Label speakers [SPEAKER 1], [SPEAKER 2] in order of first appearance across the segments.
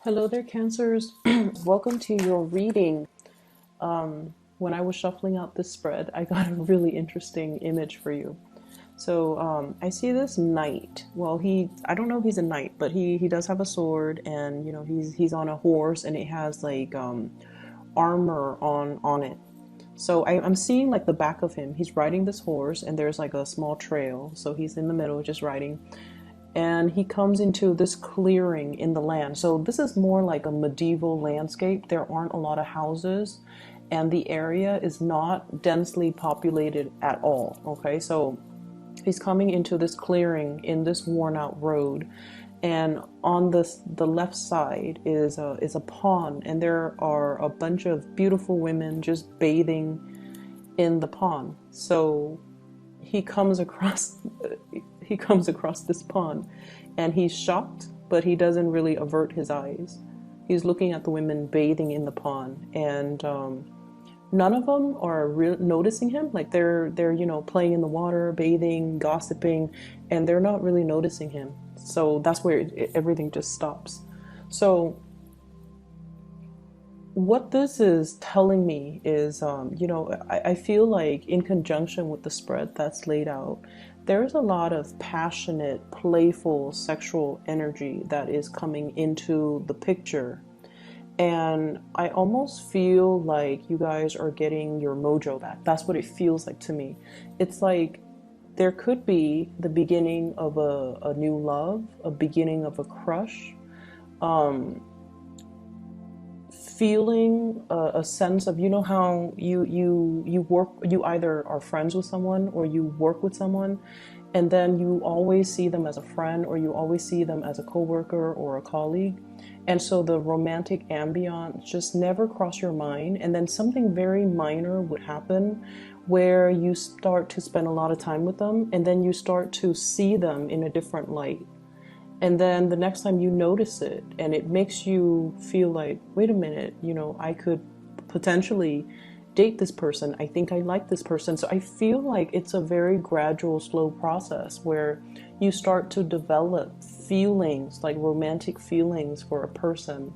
[SPEAKER 1] Hello there, Cancers. Welcome to your reading. When I was shuffling out this spread, I got a really interesting image for you. So I see this knight. Well, I don't know if he's a knight, but he does have a sword, and he's on a horse, and it has like armor on it. So I'm seeing like the back of him. He's riding this horse, and there's like a small trail. So he's in the middle, just riding, and he comes into this clearing in the land. So this is more like a medieval landscape. There aren't a lot of houses, and the area is not densely populated at all. Okay, so he's coming into this clearing in this worn out road, and on the left side is a pond, and there are a bunch of beautiful women just bathing in the pond. So he comes across he comes across this pond, and he's shocked, but he doesn't really avert his eyes. He's looking at the women bathing in the pond, and none of them are noticing him. Like they're playing in the water, bathing, gossiping, and they're not really noticing him. So that's where everything just stops. So what this is telling me is, I feel like in conjunction with the spread that's laid out, there's a lot of passionate, playful, sexual energy that is coming into the picture. And I almost feel like you guys are getting your mojo back. That's what it feels like to me. It's like there could be the beginning of a new love, a beginning of a crush. Feeling a sense of, how you either are friends with someone or you work with someone, and then you always see them as a friend, or you always see them as a coworker or a colleague, and so the romantic ambiance just never crossed your mind, and then something very minor would happen where you start to spend a lot of time with them, and then you start to see them in a different light. And then the next time you notice it, and it makes you feel like, wait a minute, I could potentially date this person. I think I like this person. So I feel like it's a very gradual, slow process where you start to develop feelings, like romantic feelings for a person.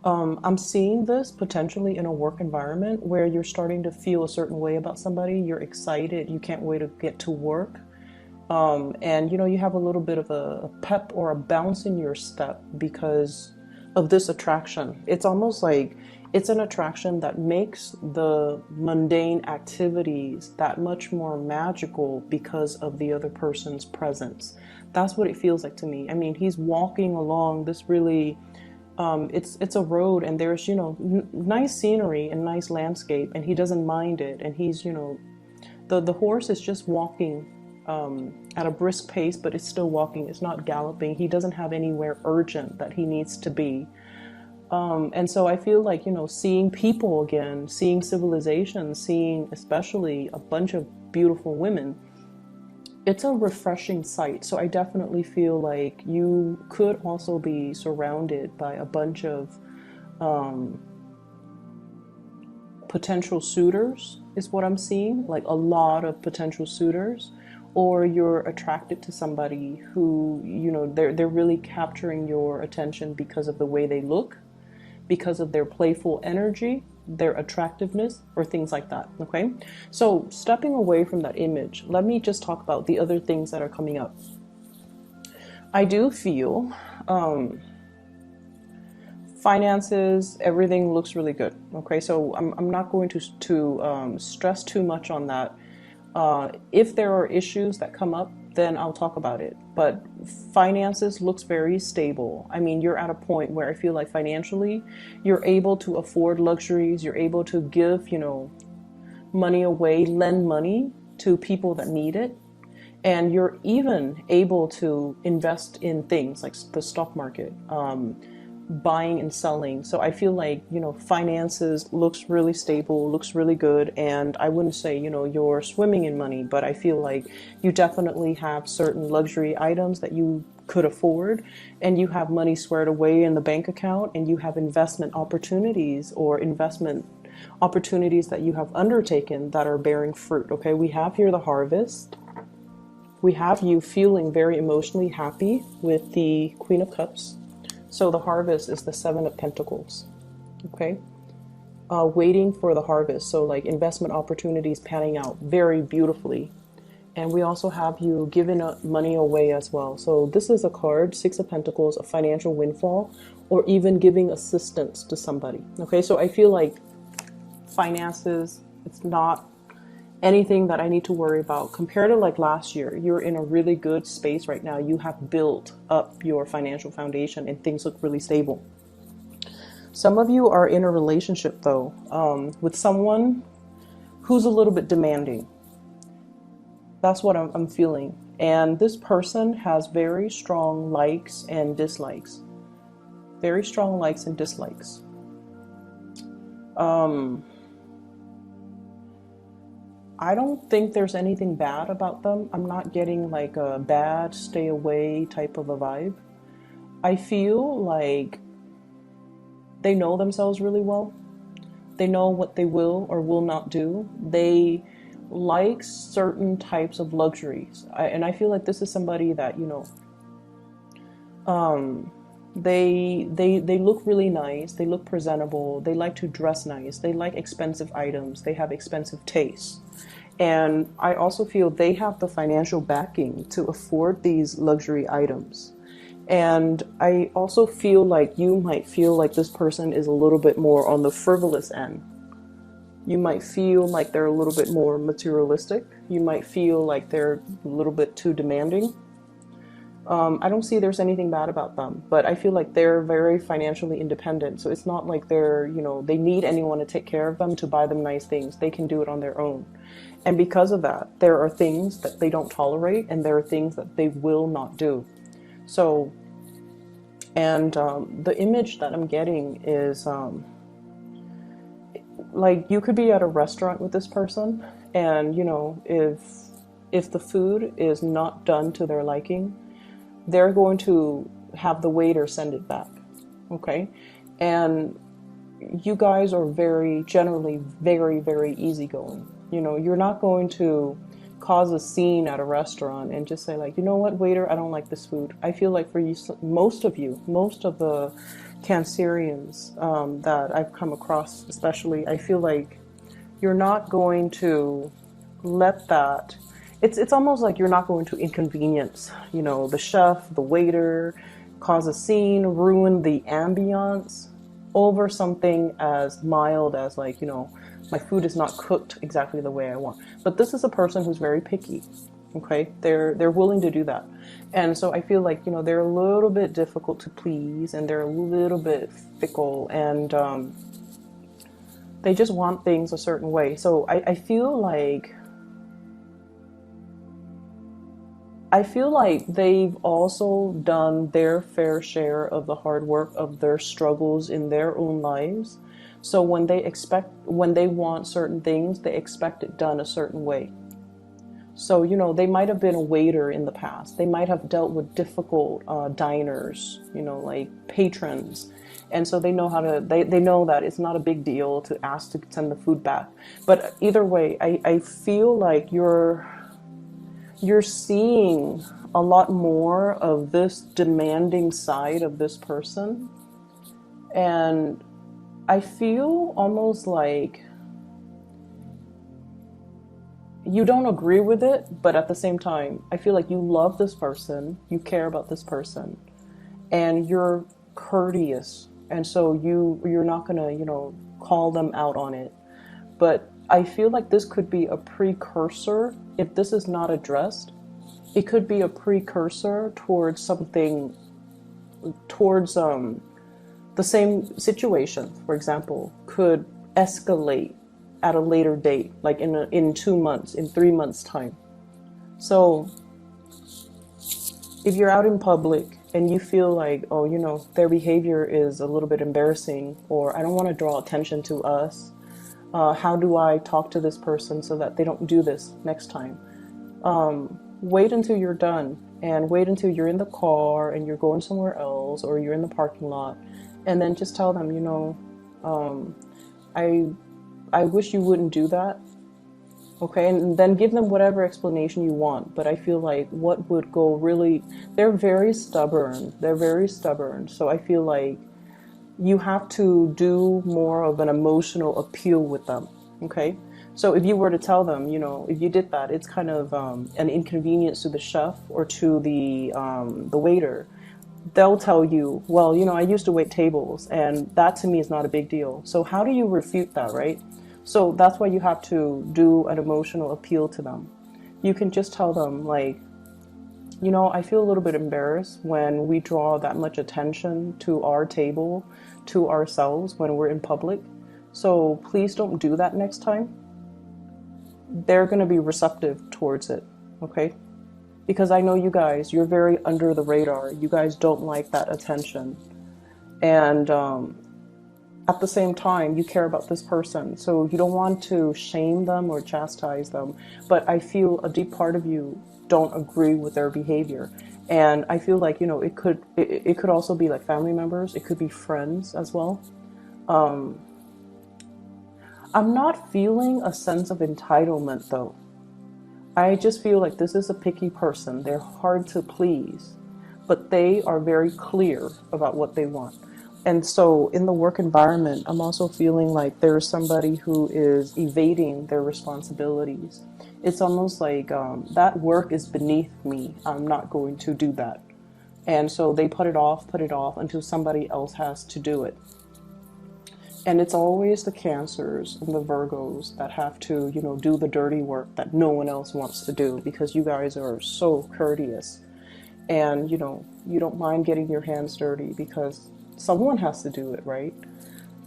[SPEAKER 1] I'm seeing this potentially in a work environment where you're starting to feel a certain way about somebody. You're excited. You can't wait to get to work. And you have a little bit of a pep or a bounce in your step because of this attraction. It's almost like it's an attraction that makes the mundane activities that much more magical because of the other person's presence. That's what it feels like to me. I mean, he's walking along this really it's a road, and there's nice scenery and nice landscape, and he doesn't mind it, and he's the horse is just walking at a brisk pace, but it's still walking. It's not galloping. He doesn't have anywhere urgent that he needs to be. And so I feel like, seeing people again, seeing civilization, seeing especially a bunch of beautiful women, it's a refreshing sight. So I definitely feel like you could also be surrounded by a bunch of potential suitors, is what I'm seeing, like a lot of potential suitors. Or you're attracted to somebody who, they're really capturing your attention because of the way they look, because of their playful energy, their attractiveness, or things like that. Okay, so stepping away from that image, let me just talk about the other things that are coming up. I do feel finances, everything looks really good. Okay, so I'm not going to stress too much on that. If there are issues that come up, then I'll talk about it. But finances looks very stable. I mean, you're at a point where I feel like financially, you're able to afford luxuries. You're able to give, money away, lend money to people that need it. And you're even able to invest in things like the stock market, buying and selling. So I feel like, finances looks really stable, looks really good. And I wouldn't say, you're swimming in money, but I feel like you definitely have certain luxury items that you could afford, and you have money squared away in the bank account, and you have investment opportunities or investment opportunities that you have undertaken that are bearing fruit. Okay, we have here the harvest. We have you feeling very emotionally happy with the Queen of Cups. So the harvest is the Seven of Pentacles. Okay. Waiting for the harvest. So like investment opportunities panning out very beautifully. And we also have you giving money away as well. So this is a card, Six of Pentacles, a financial windfall, or even giving assistance to somebody. Okay, so I feel like finances, it's not anything that I need to worry about. Compared to like last year, you're in a really good space right now. You have built up your financial foundation and things look really stable. Some of you are in a relationship though, with someone who's a little bit demanding. That's what I'm feeling. And this person has very strong likes and dislikes. Very strong likes and dislikes. I don't think there's anything bad about them. I'm not getting like a bad stay away type of a vibe. I feel like they know themselves really well. They know what they will or will not do. They like certain types of luxuries. And I feel like this is somebody that, you know, they look really nice. They look presentable. They like to dress nice. They like expensive items. They have expensive tastes. And I also feel they have the financial backing to afford these luxury items. And I also feel like you might feel like this person is a little bit more on the frivolous end. You might feel like they're a little bit more materialistic. You might feel like they're a little bit too demanding. I don't see there's anything bad about them, but I feel like they're very financially independent. So it's not like they're, you know, they need anyone to take care of them, to buy them nice things. They can do it on their own. And because of that, there are things that they don't tolerate and there are things that they will not do. So, and the image that I'm getting is like you could be at a restaurant with this person and, you know, if the food is not done to their liking, they're going to have the waiter send it back. Okay. And you guys are generally very, very easygoing. You know, you're not going to cause a scene at a restaurant and just say like, you know what, waiter, I don't like this food. I feel like for you, most of the Cancerians that I've come across, especially, I feel like you're not going to let that. It's almost like you're not going to inconvenience, you know, the chef, the waiter, cause a scene, ruin the ambiance over something as mild as like, you know, my food is not cooked exactly the way I want. But this is a person who's very picky. Okay, they're willing to do that. And so I feel like, you know, they're a little bit difficult to please and they're a little bit fickle and they just want things a certain way. So I feel like they've also done their fair share of the hard work of their struggles in their own lives. So when they want certain things, they expect it done a certain way. So, you know, they might have been a waiter in the past. They might have dealt with difficult diners, you know, like patrons. And so they know they know that it's not a big deal to ask to send the food back. But either way, I feel like you're seeing a lot more of this demanding side of this person. And I feel almost like you don't agree with it, but at the same time, I feel like you love this person, you care about this person, and you're courteous. And so you're not gonna, you know, call them out on it. But I feel like this could be a precursor. If this is not addressed, it could be a precursor towards something, towards the same situation, for example, could escalate at a later date, like in 2 months, in 3 months time. So if you're out in public and you feel like, oh, you know, their behavior is a little bit embarrassing, or I don't want to draw attention to us, how do I talk to this person so that they don't do this next time? Wait until you're done and wait until you're in the car and you're going somewhere else or you're in the parking lot, and then just tell them, you know, I wish you wouldn't do that. Okay, and then give them whatever explanation you want. But I feel like what would go really, they're very stubborn. They're very stubborn. So I feel like you have to do more of an emotional appeal with them. Okay, so if you were to tell them, if you did that, it's kind of an inconvenience to the chef or to the waiter. They'll tell you, well, I used to wait tables, and that to me is not a big deal. So how do you refute that, right? So that's why you have to do an emotional appeal to them. You can just tell them, like, I feel a little bit embarrassed when we draw that much attention to our table, to ourselves when we're in public. So please don't do that next time. They're going to be receptive towards it, okay? Because I know you guys, you're very under the radar. You guys don't like that attention. And at the same time, you care about this person. So you don't want to shame them or chastise them. But I feel a deep part of you don't agree with their behavior. And I feel like, it could also be like family members. It could be friends as well. I'm not feeling a sense of entitlement though. I just feel like this is a picky person. They're hard to please, but they are very clear about what they want. And so in the work environment, I'm also feeling like there's somebody who is evading their responsibilities. It's almost like that work is beneath me. I'm not going to do that. And so they put it off until somebody else has to do it. And it's always the Cancers and the Virgos that have to, do the dirty work that no one else wants to do, because you guys are so courteous. And, you don't mind getting your hands dirty because someone has to do it, right?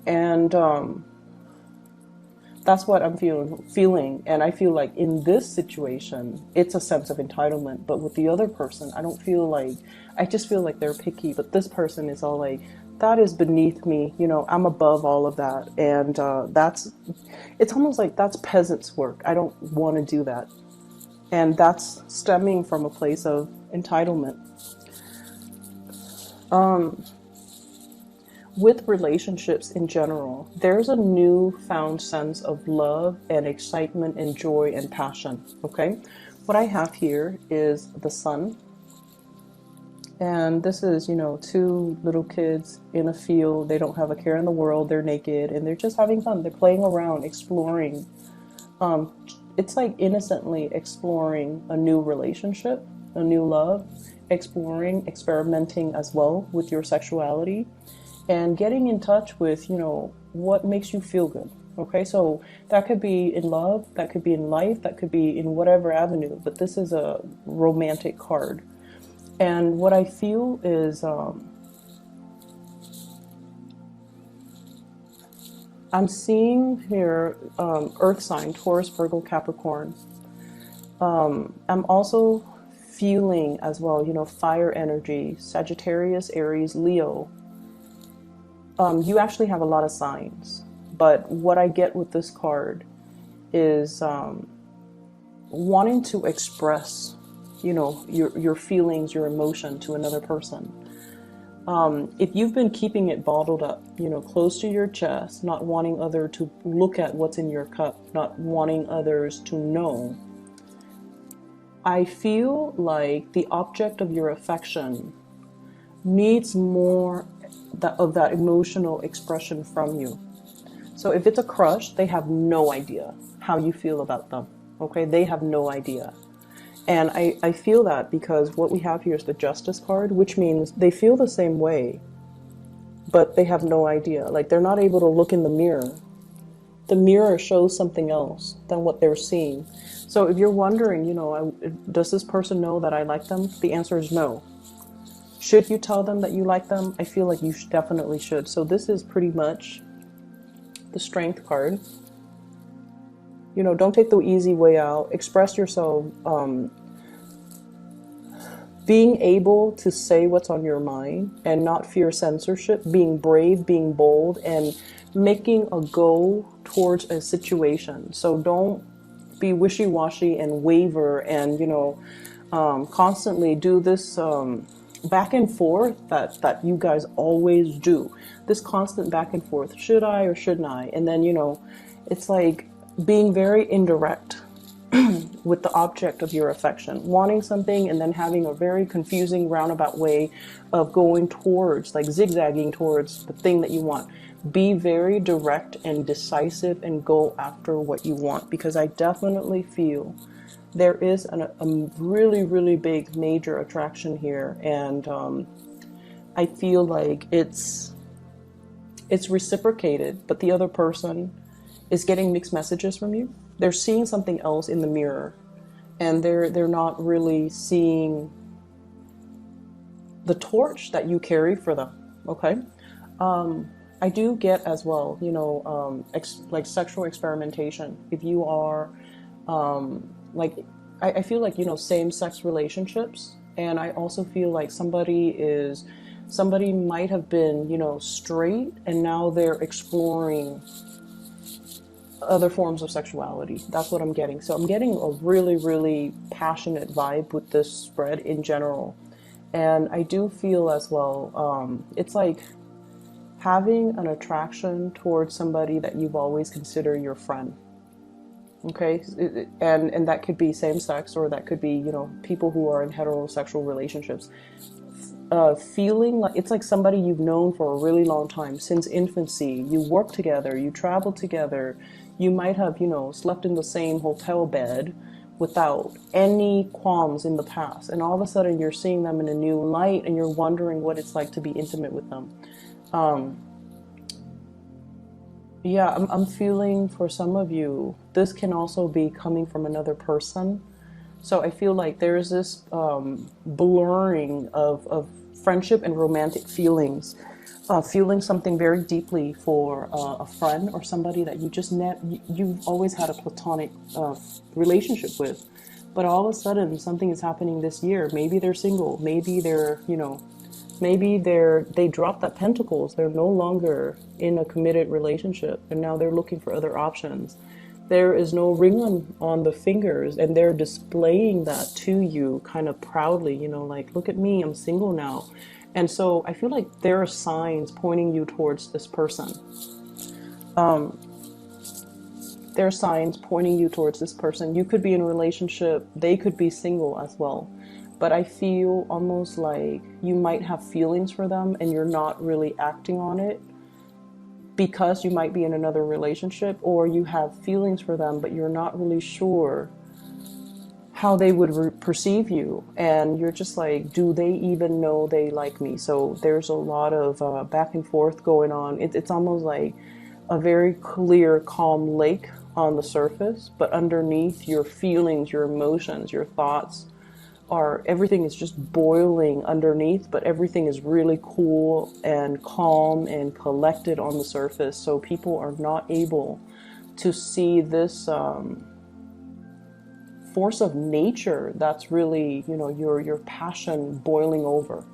[SPEAKER 1] And that's what I'm feeling. And I feel like in this situation, it's a sense of entitlement. But with the other person, I just feel like they're picky. But this person is all like, that is beneath me. I'm above all of that. And it's almost like that's peasants' work. I don't want to do that. And that's stemming from a place of entitlement. With relationships in general, there's a newfound sense of love and excitement and joy and passion. Okay. What I have here is the sun. And this is, two little kids in a field. They don't have a care in the world. They're naked and they're just having fun. They're playing around, exploring. It's like innocently exploring a new relationship, a new love, experimenting as well with your sexuality and getting in touch with, what makes you feel good. Okay, so that could be in love, that could be in life, that could be in whatever avenue, but this is a romantic card. And what I feel is I'm seeing here earth sign, Taurus, Virgo, Capricorn. I'm also feeling as well, fire energy, Sagittarius, Aries, Leo. You actually have a lot of signs. But what I get with this card is wanting to express your feelings, your emotion to another person. If you've been keeping it bottled up, close to your chest, not wanting others to look at what's in your cup, not wanting others to know, I feel like the object of your affection needs more of that emotional expression from you. So if it's a crush, they have no idea how you feel about them. Okay, they have no idea. And I feel that because what we have here is the Justice card, which means they feel the same way, but they have no idea. Like, they're not able to look in the mirror. The mirror shows something else than what they're seeing. So if you're wondering, does this person know that I like them? The answer is no. Should you tell them that you like them? I feel like you definitely should. So this is pretty much the Strength card. Don't take the easy way out. Express yourself. Being able to say what's on your mind and not fear censorship. Being brave, being bold, and making a go towards a situation. So don't be wishy-washy and waver and, constantly do this back and forth that you guys always do. This constant back and forth. Should I or shouldn't I? And then, it's like being very indirect with the object of your affection, wanting something and then having a very confusing roundabout way of going towards, like zigzagging towards the thing that you want. Be very direct and decisive and go after what you want, because I definitely feel there is a really, really big major attraction here. And I feel like it's reciprocated, but the other person is getting mixed messages from you. They're seeing something else in the mirror, and they're not really seeing the torch that you carry for them. Okay. I do get as well, you know, like sexual experimentation. If you are like, I feel like, you know, same-sex relationships, and I also feel like somebody might have been, you know, straight, and now they're exploring other forms of sexuality. That's what I'm getting. So I'm getting a really, really passionate vibe with this spread in general. And I do feel as well, it's like having an attraction towards somebody that you've always considered your friend. Okay, and that could be same sex, or that could be, you know, people who are in heterosexual relationships. Feeling like it's like somebody you've known for a really long time, since infancy. You work together, you travel together, you might have, you know, slept in the same hotel bed without any qualms in the past, and all of a sudden you're seeing them in a new light, and you're wondering what it's like to be intimate with them. Yeah, I'm feeling for some of you, this can also be coming from another person. So I feel like there's this blurring of friendship and romantic feelings. Feeling something very deeply for a friend or somebody that you've always had a platonic relationship with. But all of a sudden something is happening this year. Maybe they're single. Maybe they're, you know, maybe they dropped that pentacles. They're no longer in a committed relationship, and now they're looking for other options. There is no ring on the fingers, and they're displaying that to you kind of proudly, you know, like, look at me, I'm single now. And so I feel like there are signs pointing you towards this person. There are signs pointing you towards this person. You could be in a relationship, they could be single as well. But I feel almost like you might have feelings for them and you're not really acting on it because you might be in another relationship, or you have feelings for them but you're not really sure how they would perceive you, and you're just like, do they even know they like me? So there's a lot of back and forth going on. It's almost like a very clear, calm lake on the surface, but underneath, your feelings, your emotions, your thoughts everything is just boiling underneath, but everything is really cool and calm and collected on the surface. So people are not able to see this force of nature that's really, you know, your passion boiling over.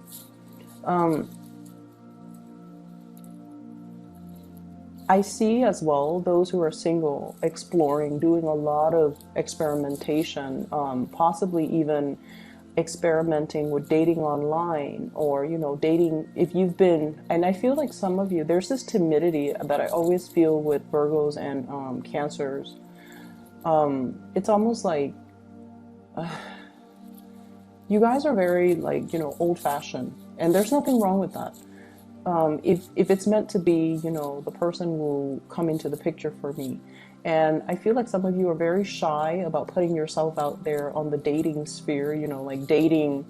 [SPEAKER 1] I see as well those who are single exploring, doing a lot of experimentation, possibly even experimenting with dating online, or, you know, dating if you've been, and I feel like some of you, there's this timidity that I always feel with Virgos and Cancers. It's almost like you guys are very, like, you know, old-fashioned, and there's nothing wrong with that. If it's meant to be, you know, the person will come into the picture for me. And I feel like some of you are very shy about putting yourself out there on the dating sphere, you know, like dating,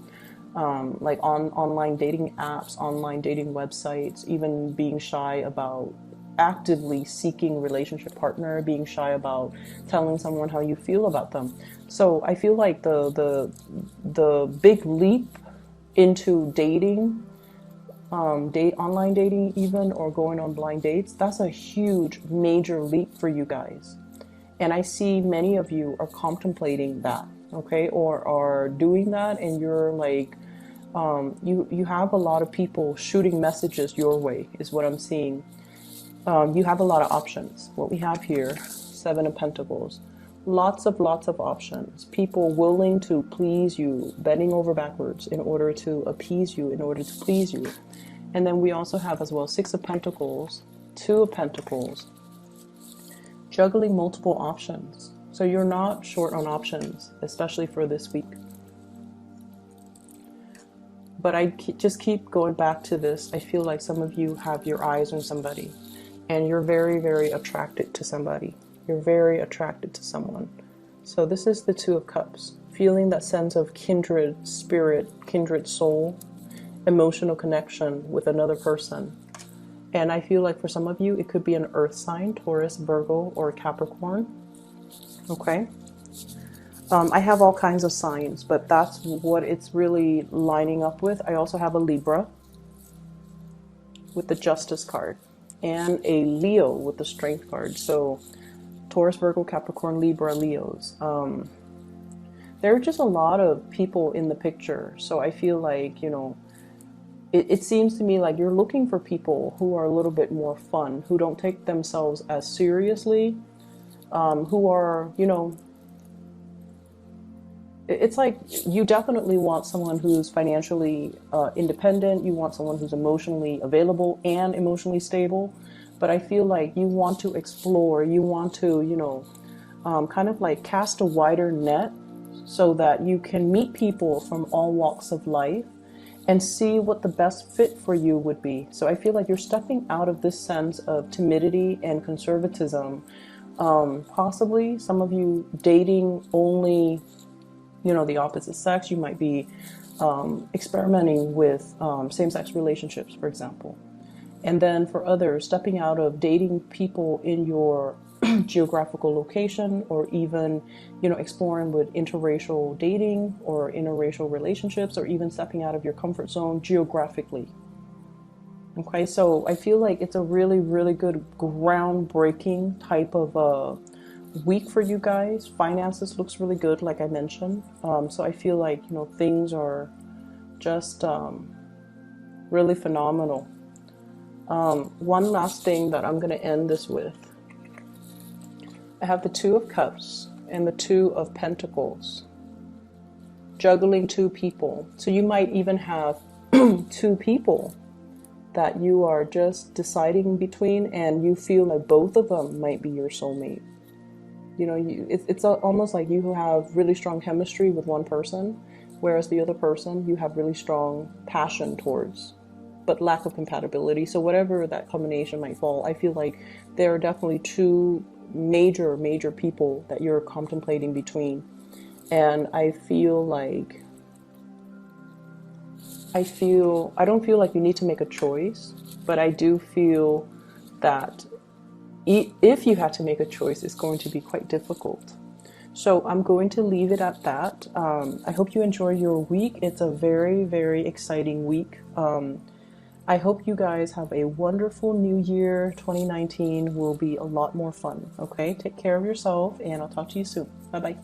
[SPEAKER 1] like on online dating apps, online dating websites, even being shy about actively seeking relationship partner, being shy about telling someone how you feel about them. So I feel like the big leap into dating, online dating even, or going on blind dates, that's a huge major leap for you guys. And I see many of you are contemplating that, okay, or are doing that, and you're like, you have a lot of people shooting messages your way is what I'm seeing. You have a lot of options. What we have here, Seven of Pentacles, lots of options. People willing to please you, bending over backwards in order to appease you, in order to please you. And then we also have as well Six of Pentacles, Two of Pentacles, juggling multiple options. So you're not short on options, especially for this week. But I just keep going back to this. I feel like some of you have your eyes on somebody and you're very, very attracted to somebody. You're very attracted to someone. So this is the Two of Cups, feeling that sense of kindred spirit, kindred soul, emotional connection with another person. And I feel like for some of you, it could be an earth sign, Taurus, Virgo, or Capricorn. Okay. I have all kinds of signs, but that's what it's really lining up with. I also have a Libra with the Justice card and a Leo with the Strength card. So Taurus, Virgo, Capricorn, Libra, Leos. There are just a lot of people in the picture. So I feel like, you know, it seems to me like you're looking for people who are a little bit more fun, who don't take themselves as seriously, who are, you know, it's like you definitely want someone who's financially independent. You want someone who's emotionally available and emotionally stable. But I feel like you want to explore, you want to, you know, kind of like cast a wider net so that you can meet people from all walks of life and see what the best fit for you would be. So I feel like you're stepping out of this sense of timidity and conservatism. Possibly some of you dating only, you know, the opposite sex. You might be experimenting with same-sex relationships, for example. And then for others, stepping out of dating people in your geographical location, or even, you know, exploring with interracial dating or interracial relationships, or even stepping out of your comfort zone geographically. Okay, so I feel like it's a really, really good groundbreaking type of week for you guys. Finances looks really good, like I mentioned. So I feel like, you know, things are just really phenomenal. One last thing that I'm going to end this with. I have the Two of Cups and the Two of Pentacles. Juggling two people. So you might even have two people that you are just deciding between, and you feel like both of them might be your soulmate. You know, it's almost like you have really strong chemistry with one person, whereas the other person you have really strong passion towards, but lack of compatibility. So whatever that combination might fall, I feel like there are definitely two major people that you're contemplating between. And I feel like, I don't feel like you need to make a choice, but I do feel that if you had to make a choice, it's going to be quite difficult. So I'm going to leave it at that. I hope you enjoy your week. It's a very exciting week. I hope you guys have a wonderful new year. 2019 will be a lot more fun. Okay, take care of yourself, and I'll talk to you soon. Bye-bye.